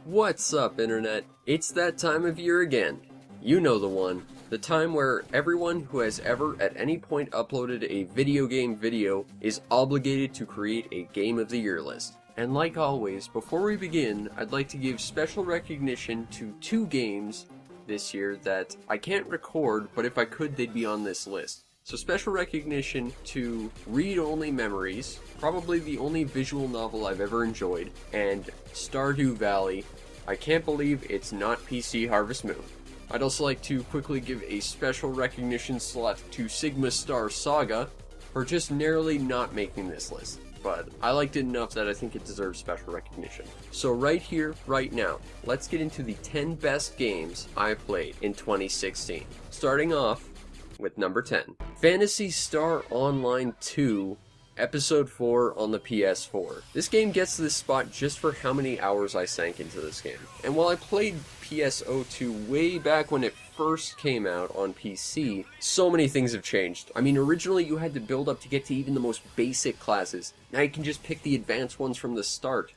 What's up, Internet? It's that time of year again. You know the one. The time where everyone who has ever at any point uploaded a video game video is obligated to create a Game of the Year list. And like always, before we begin, I'd like to give special recognition to 2 games this year that I can't record, but if I could, they'd be on this list. So special recognition to Read Only Memories, probably the only visual novel I've ever enjoyed, and Stardew Valley. I can't believe it's not PC Harvest Moon. I'd also like to quickly give a special recognition slot to Sigma Star Saga for just narrowly not making this list, but I liked it enough that I think it deserves special recognition. So right here, right now, let's get into the 10 best games I played in 2016. Starting off with number 10, Phantasy Star Online 2, Episode 4 on the PS4. This game gets to this spot just for how many hours I sank into this game. And while I played PSO2 way back when it first came out on PC, so many things have changed. I mean, originally you had to build up to get to even the most basic classes. Now you can just pick the advanced ones from the start.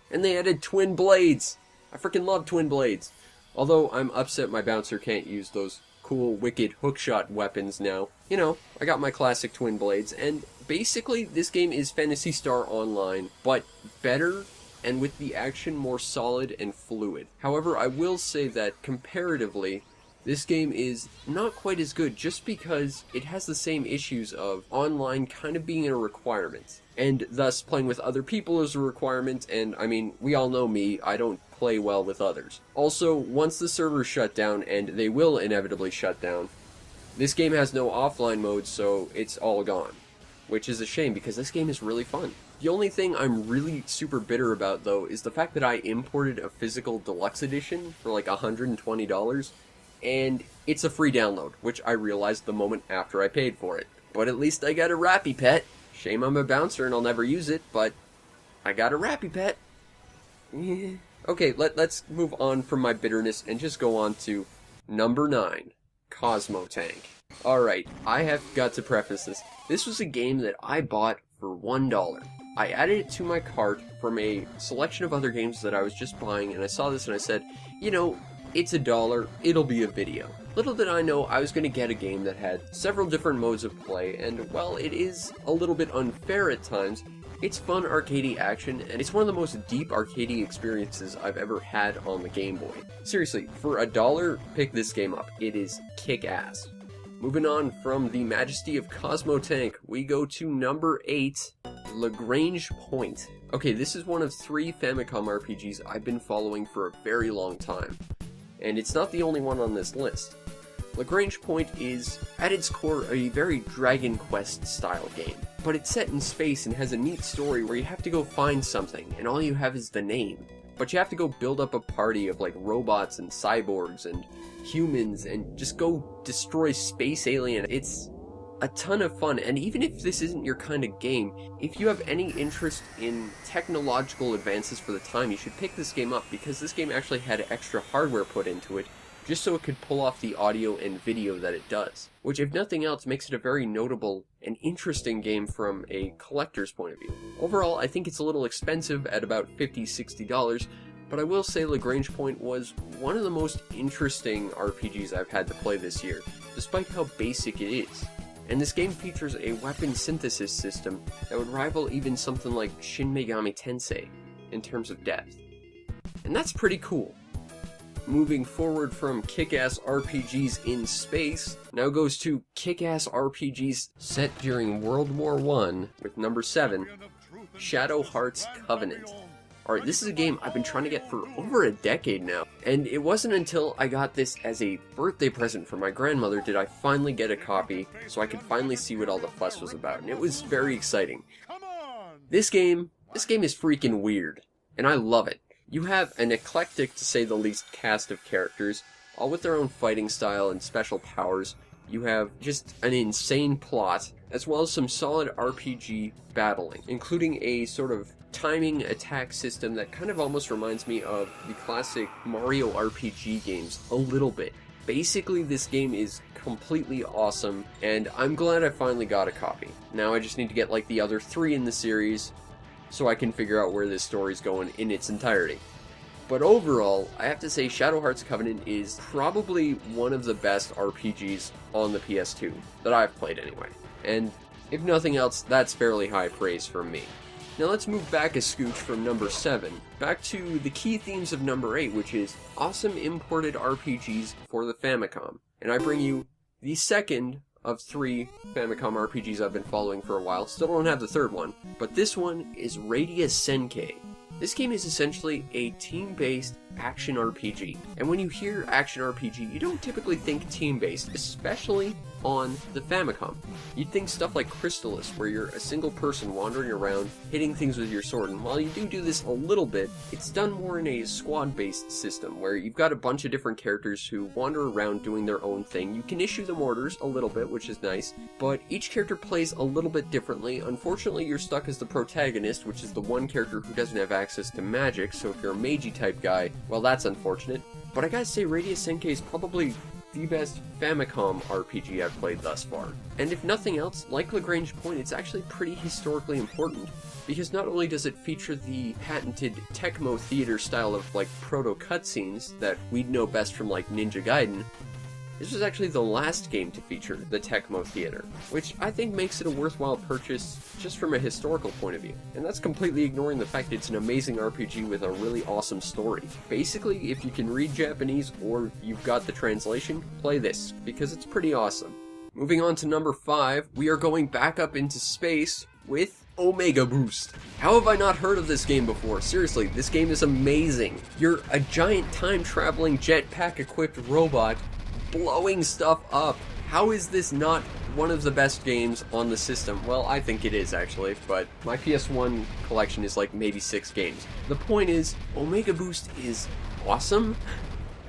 And they added twin blades! I freaking love twin blades! Although I'm upset my bouncer can't use those cool, wicked hookshot weapons now. You know, I got my classic twin blades, and basically this game is Phantasy Star Online, but better and with the action more solid and fluid. However, I will say that comparatively, this game is not quite as good just because it has the same issues of online kind of being a requirement, and thus playing with other people is a requirement, and I mean, we all know me, I don't play well with others. Also, once the servers shut down, and they will inevitably shut down, this game has no offline mode, so it's all gone. Which is a shame, because this game is really fun. The only thing I'm really super bitter about, though, is the fact that I imported a physical deluxe edition for like $120, and it's a free download, which I realized the moment after I paid for it. But at least I got a Rappy Pet. Shame I'm a bouncer and I'll never use it, but I got a Rappy Pet. Okay, let's move on from my bitterness and just go on to number 9, Cosmo Tank. Alright, I have got to preface this. This was a game that I bought for $1. I added it to my cart from a selection of other games that I was just buying, and I saw this and I said, you know, it's $1, it'll be a video. Little did I know I was going to get a game that had several different modes of play, and while it is a little bit unfair at times, it's fun arcadey action, and it's one of the most deep arcadey experiences I've ever had on the Game Boy. Seriously, for $1, pick this game up. It is kick-ass. Moving on from the majesty of Cosmo Tank, we go to number 8, Lagrange Point. Okay, this is one of 3 Famicom RPGs I've been following for a very long time, and it's not the only one on this list. Lagrange Point is, at its core, a very Dragon Quest style game, but it's set in space and has a neat story where you have to go find something, and all you have is the name. But you have to go build up a party of like robots and cyborgs and humans and just go destroy space alien. It's a ton of fun, and even if this isn't your kind of game, if you have any interest in technological advances for the time, you should pick this game up, because this game actually had extra hardware put into it just so it could pull off the audio and video that it does, which if nothing else makes it a very notable and interesting game from a collector's point of view. Overall, I think it's a little expensive at about $50–$60, but I will say Lagrange Point was one of the most interesting RPGs I've had to play this year, despite how basic it is. And this game features a weapon synthesis system that would rival even something like Shin Megami Tensei in terms of depth. And that's pretty cool. Moving forward from kick-ass RPGs in space, now goes to kick-ass RPGs set during World War I with number 7, Shadow Hearts Covenant. Alright, this is a game I've been trying to get for over a decade now, and it wasn't until I got this as a birthday present from my grandmother did I finally get a copy, so I could finally see what all the fuss was about, and it was very exciting. This game is freaking weird, and I love it. You have an eclectic, to say the least, cast of characters, all with their own fighting style and special powers. You have just an insane plot, as well as some solid RPG battling, including a sort of timing attack system that kind of almost reminds me of the classic Mario RPG games a little bit. Basically, this game is completely awesome, and I'm glad I finally got a copy. Now I just need to get like the other 3 in the series, so I can figure out where this story's going in its entirety. But overall, I have to say Shadow Hearts Covenant is probably one of the best RPGs on the PS2 that I've played anyway. And if nothing else, that's fairly high praise from me. Now let's move back a scooch from number 7, back to the key themes of number 8, which is awesome imported RPGs for the Famicom. And I bring you the second of 3 Famicom RPGs I've been following for a while. Still don't have the third one, but this one is Radius Senkei. This game is essentially a team-based action RPG. And when you hear action RPG, you don't typically think team-based, especially on the Famicom. You'd think stuff like Crystalis, where you're a single person wandering around, hitting things with your sword, and while you do this a little bit, it's done more in a squad-based system, where you've got a bunch of different characters who wander around doing their own thing. You can issue them orders a little bit, which is nice, but each character plays a little bit differently. Unfortunately, you're stuck as the protagonist, which is the one character who doesn't have access to magic, so if you're a magey type guy, well, that's unfortunate. But I gotta say, Radius Senkei is probably the best Famicom RPG I've played thus far. And if nothing else, like Lagrange Point, it's actually pretty historically important, because not only does it feature the patented Tecmo Theater style of, like, proto-cutscenes that we'd know best from, like, Ninja Gaiden, this was actually the last game to feature the Tecmo Theater, which I think makes it a worthwhile purchase just from a historical point of view. And that's completely ignoring the fact it's an amazing RPG with a really awesome story. Basically, if you can read Japanese or you've got the translation, play this, because it's pretty awesome. Moving on to number 5, we are going back up into space with Omega Boost. How have I not heard of this game before? Seriously, this game is amazing. You're a giant time-traveling jetpack-equipped robot blowing stuff up. How is this not one of the best games on the system? Well, I think it is actually, but my PS1 collection is like maybe 6 games. The point is, Omega Boost is awesome,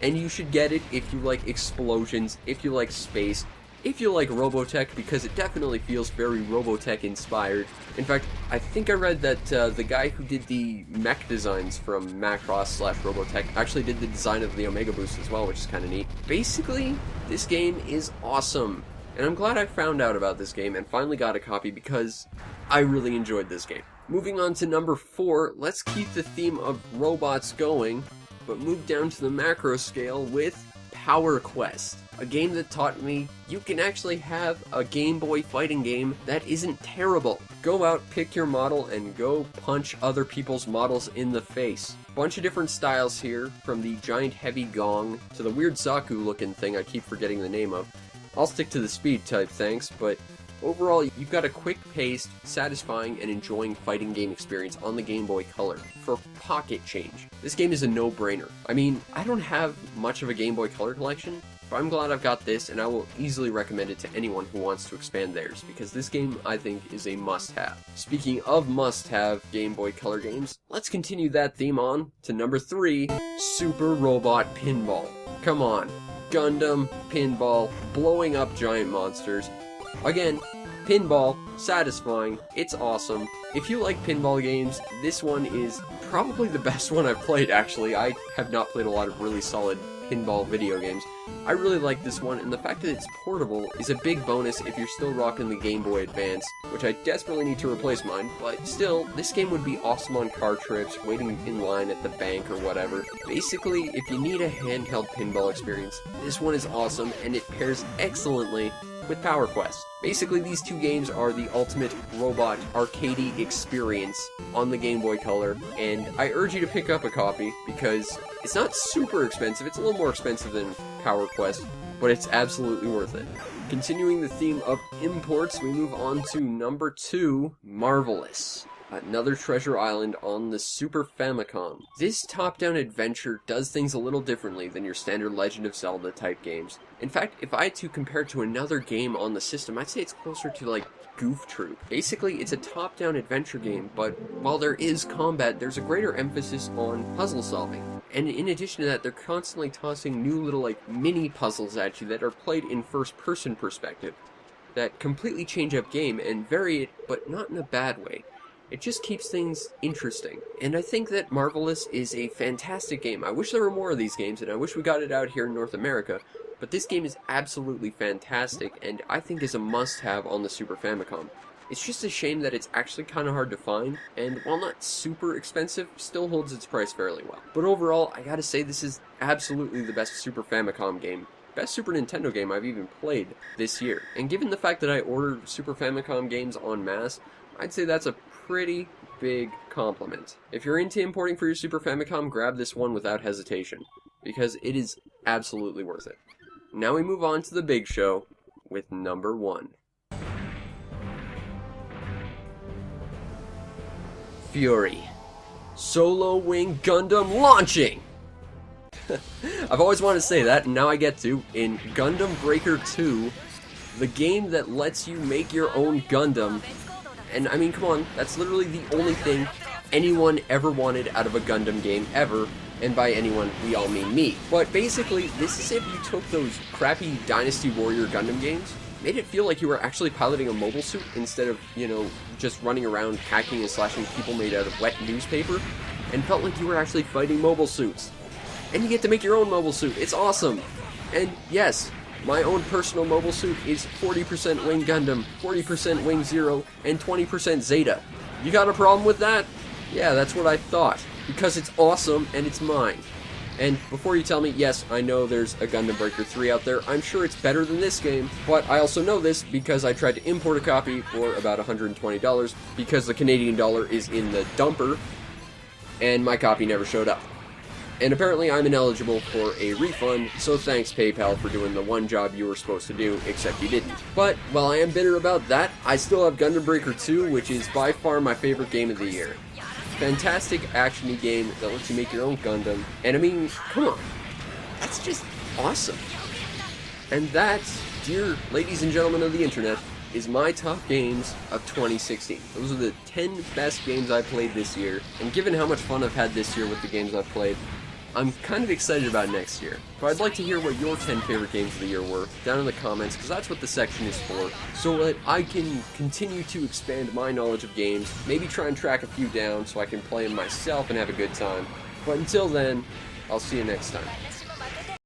and you should get it if you like explosions, if you like space, if you like Robotech, because it definitely feels very Robotech inspired. In fact, I think I read that the guy who did the mech designs from Macross/Robotech actually did the design of the Omega Boost as well, which is kind of neat. Basically, this game is awesome, and I'm glad I found out about this game and finally got a copy because I really enjoyed this game. Moving on to number 4, let's keep the theme of robots going, but move down to the macro scale with Power Quest. A game that taught me you can actually have a Game Boy fighting game that isn't terrible. Go out, pick your model, and go punch other people's models in the face. Bunch of different styles here, from the giant heavy gong to the weird Zaku looking thing I keep forgetting the name of. I'll stick to the speed type, thanks, but overall, you've got a quick-paced, satisfying, and enjoying fighting game experience on the Game Boy Color for pocket change. This game is a no-brainer. I mean, I don't have much of a Game Boy Color collection, but I'm glad I've got this, and I will easily recommend it to anyone who wants to expand theirs, because this game, I think, is a must-have. Speaking of must-have Game Boy Color games, let's continue that theme on to number 3, Super Robot Pinball. Come on. Gundam, pinball, blowing up giant monsters. Again, pinball, satisfying, it's awesome. If you like pinball games, this one is probably the best one I've played, actually. I have not played a lot of really solid pinball video games. I really like this one, and the fact that it's portable is a big bonus if you're still rocking the Game Boy Advance, which I desperately need to replace mine, but still, this game would be awesome on car trips, waiting in line at the bank or whatever. Basically, if you need a handheld pinball experience, this one is awesome, and it pairs excellently with Power Quest. Basically, these two games are the ultimate robot arcadey experience on the Game Boy Color, and I urge you to pick up a copy because it's not super expensive. It's a little more expensive than Power Quest, but it's absolutely worth it. Continuing the theme of imports, we move on to number 2, Marvelous. Another treasure island on the Super Famicom. This top-down adventure does things a little differently than your standard Legend of Zelda type games. In fact, if I had to compare it to another game on the system, I'd say it's closer to like Goof Troop. Basically, it's a top-down adventure game, but while there is combat, there's a greater emphasis on puzzle solving. And in addition to that, they're constantly tossing new little like mini puzzles at you that are played in first-person perspective that completely change up game and vary it, but not in a bad way. It just keeps things interesting. And I think that Marvelous is a fantastic game. I wish there were more of these games, and I wish we got it out here in North America, but this game is absolutely fantastic, and I think is a must-have on the Super Famicom. It's just a shame that it's actually kind of hard to find, and while not super expensive, still holds its price fairly well. But overall, I gotta say this is absolutely the best Super Famicom game, best Super Nintendo game I've even played this year. And given the fact that I ordered Super Famicom games en masse, I'd say that's a pretty big compliment. If you're into importing for your Super Famicom, grab this one without hesitation, because it is absolutely worth it. Now we move on to the big show with number 1. Fury. Solo Wing Gundam launching! I've always wanted to say that, and now I get to. In Gundam Breaker 2, the game that lets you make your own Gundam, and I mean, come on, that's literally the only thing anyone ever wanted out of a Gundam game ever, and by anyone, we all mean me. But basically, this is if you took those crappy Dynasty Warrior Gundam games, made it feel like you were actually piloting a mobile suit instead of, you know, just running around hacking and slashing people made out of wet newspaper, and felt like you were actually fighting mobile suits. And you get to make your own mobile suit. It's awesome. And yes, my own personal mobile suit is 40% Wing Gundam, 40% Wing Zero, and 20% Zeta. You got a problem with that? Yeah, that's what I thought. Because it's awesome and it's mine. And before you tell me, yes, I know there's a Gundam Breaker 3 out there, I'm sure it's better than this game, but I also know this because I tried to import a copy for about $120 because the Canadian dollar is in the dumper, and my copy never showed up. And apparently I'm ineligible for a refund, so thanks PayPal for doing the one job you were supposed to do, except you didn't. But, while I am bitter about that, I still have Gundam Breaker 2, which is by far my favorite game of the year. Fantastic action-y game that lets you make your own Gundam, and I mean, come on, that's just awesome. And that, dear ladies and gentlemen of the internet, is my top games of 2016. Those are the 10 best games I played this year, and given how much fun I've had this year with the games I've played, I'm kind of excited about next year. But I'd like to hear what your 10 favorite games of the year were down in the comments, because that's what the section is for, so that I can continue to expand my knowledge of games, maybe try and track a few down so I can play them myself and have a good time. But until then, I'll see you next time.